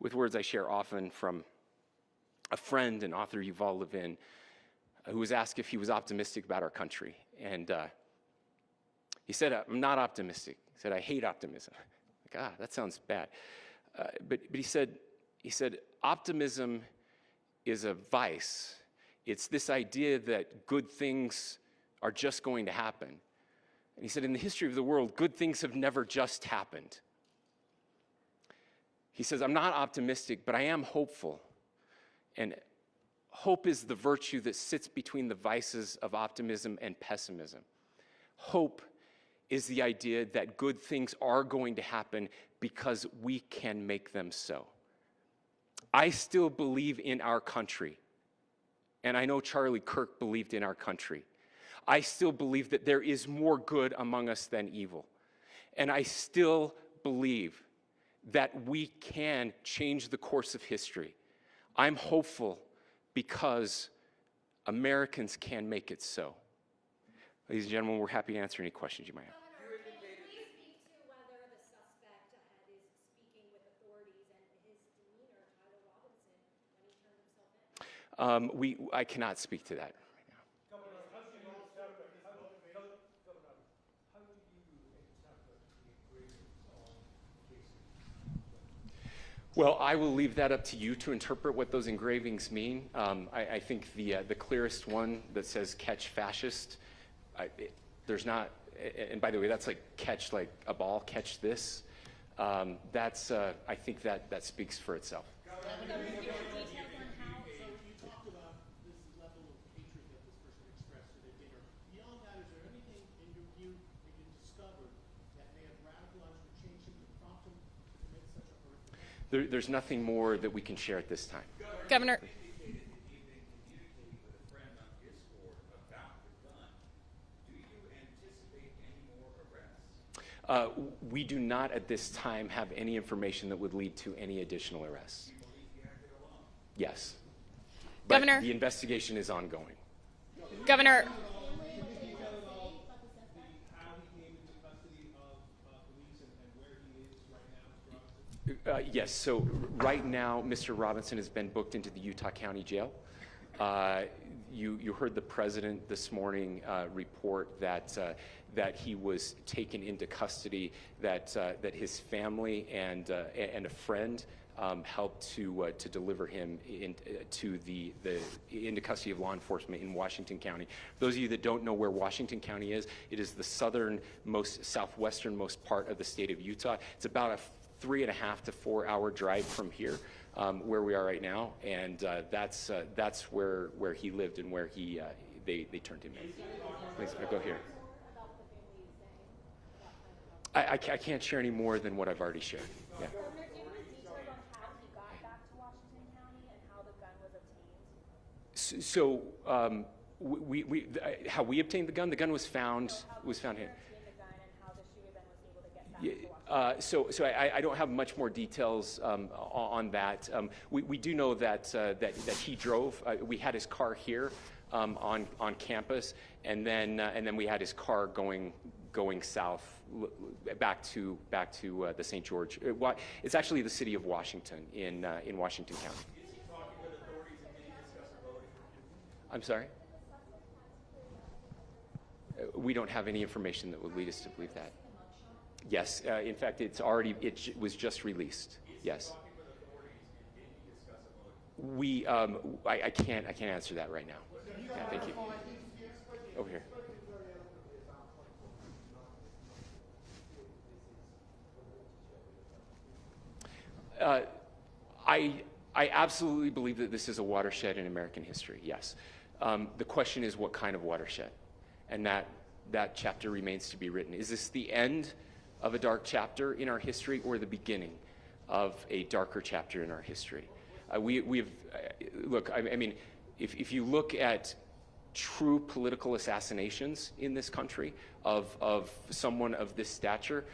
with words I share often from a friend and author, Yuval Levin, who was asked if he was optimistic about our country, and he said, "I'm not optimistic." He said, "I hate optimism." Like, that sounds bad. But he said, optimism is a vice. It's this idea that good things are just going to happen. And he said, in the history of the world, good things have never just happened. He says, I'm not optimistic, but I am hopeful. And hope is the virtue that sits between the vices of optimism and pessimism. Hope is the idea that good things are going to happen because we can make them so. I still believe in our country. And I know Charlie Kirk believed in our country. I still believe that there is more good among us than evil. And I still believe that we can change the course of history. I'm hopeful because Americans can make it so. Ladies and gentlemen, we're happy to answer any questions you might have. Governor, can you please speak to whether the suspect is speaking with authorities and his demeanor, Tyler Robinson, when he turned himself in? I cannot speak to that. Well, I will leave that up to you to interpret what those engravings mean. I think the clearest one that says "catch fascist," there's not, and by the way, that's like catch like a ball, catch this. That's I think that speaks for itself. There's nothing more that we can share at this time. Governor. We do not at this time have any information that would lead to any additional arrests. Yes. Governor. But the investigation is ongoing. Governor. Yes, so right now, Mr. Robinson has been booked into the Utah County Jail. You heard the president this morning report that he was taken into custody, that his family and a friend helped to deliver him into custody of law enforcement in Washington County. For those of you that don't know where Washington County is, it is the southwesternmost part of the state of Utah. It's about a 3.5 to 4 hour drive from here, where we are right now, and that's where he lived and where they turned him in. Please, go here. I can't share any more than what I've already shared. Yeah. Governor, do you have any details on how he got back to Washington County and how the gun was obtained? How we obtained the gun? The gun was found here. I don't have much more details on that. We do know that he drove. We had his car here on campus, and then we had his car going south back to the St. George. It's actually the city of Washington in Washington County. I'm sorry? We don't have any information that would lead us to believe that. Yes, in fact, it was just released. Yes. I can't answer that right now. Yeah, thank you. Over here. I absolutely believe that this is a watershed in American history. Yes. The question is, what kind of watershed? And that chapter remains to be written. Is this the end of a dark chapter in our history, or the beginning of a darker chapter in our history? Look, I mean, if you look at true political assassinations in this country of someone of this stature,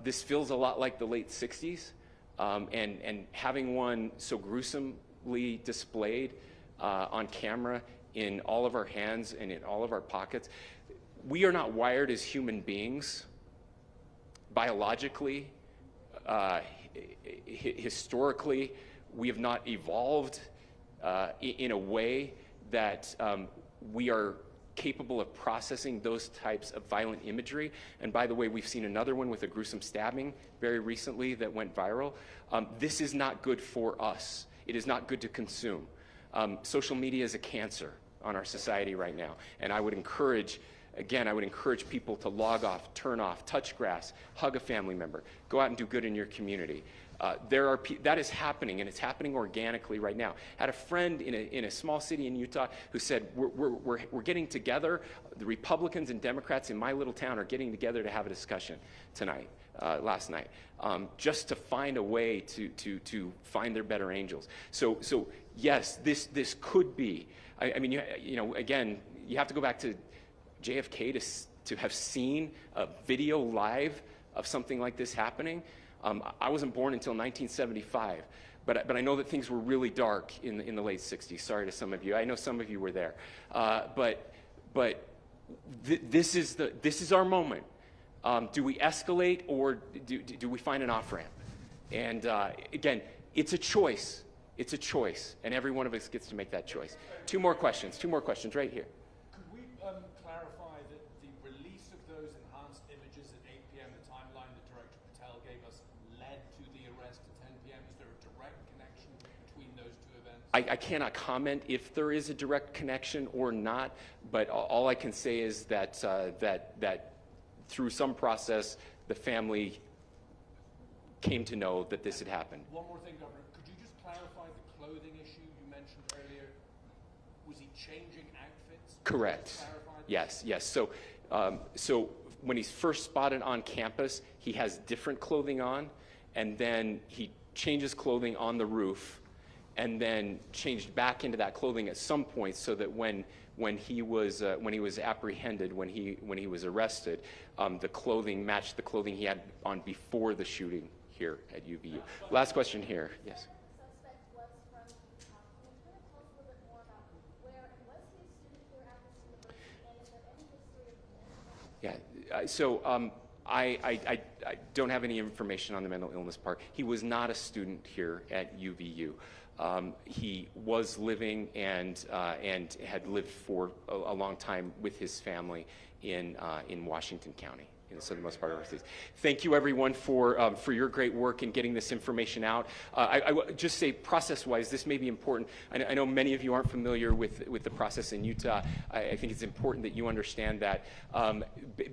this feels a lot like the late 60s, and having one so gruesomely displayed on camera in all of our hands and in all of our pockets. We are not wired as human beings biologically, historically. We have not evolved in a way that we are capable of processing those types of violent imagery. And by the way, we've seen another one with a gruesome stabbing very recently that went viral. This is not good for us. It is not good to consume. Social media is a cancer on our society right now. And I would encourage, again, I would encourage people to log off, turn off, touch grass, hug a family member, go out and do good in your community. That is happening, and it's happening organically right now. I had a friend in a small city in Utah who said, we're getting together, the Republicans and Democrats in my little town are getting together to have a discussion tonight, last night, just to find a way to find their better angels. So yes, this could be, I mean, you know, again, you have to go back to JFK to have seen a video live of something like this happening. I wasn't born until 1975, but I know that things were really dark in the late 60s. Sorry to some of you. I know some of you were there. This is our moment. Do we escalate, or do we find an off-ramp? And again, it's a choice. It's a choice, and every one of us gets to make that choice. Two more questions right here. Could we clarify that the release of those enhanced images at 8 p.m., the timeline that Director Patel gave us, led to the arrest at 10 p.m.? Is there a direct connection between those two events? I cannot comment if there is a direct connection or not, but all I can say is that that through some process, the family came to know that this had happened. One more thing, Governor. Could you just clarify the clothing issue you mentioned earlier? Was he changing outfits? Correct. Yes. So when he's first spotted on campus, he has different clothing on, and then he changes clothing on the roof, and then changed back into that clothing at some point, so that when he was apprehended, when he was arrested, the clothing matched the clothing he had on before the shooting here at UVU. Last question here. Yes. Yeah. So I don't have any information on the mental illness part. He was not a student here at UVU. He was living and had lived for a long time with his family in Washington County, in the southernmost part of our state. Thank you, everyone, for your great work in getting this information out. I would just say, process-wise, this may be important. I know many of you aren't familiar with the process in Utah. I think it's important that you understand that.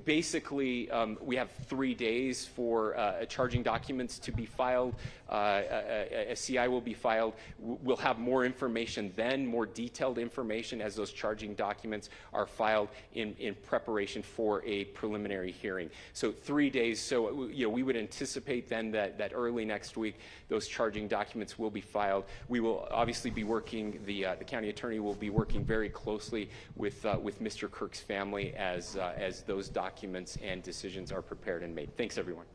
Basically, we have 3 days for charging documents to be filed. A CI will be filed. We'll have more information then, more detailed information as those charging documents are filed in preparation for a preliminary hearing. So 3 days. So we would anticipate then that early next week those charging documents will be filed. We will obviously be working. The county attorney will be working very closely with Mr. Kirk's family as those documents and decisions are prepared and made. Thanks, everyone.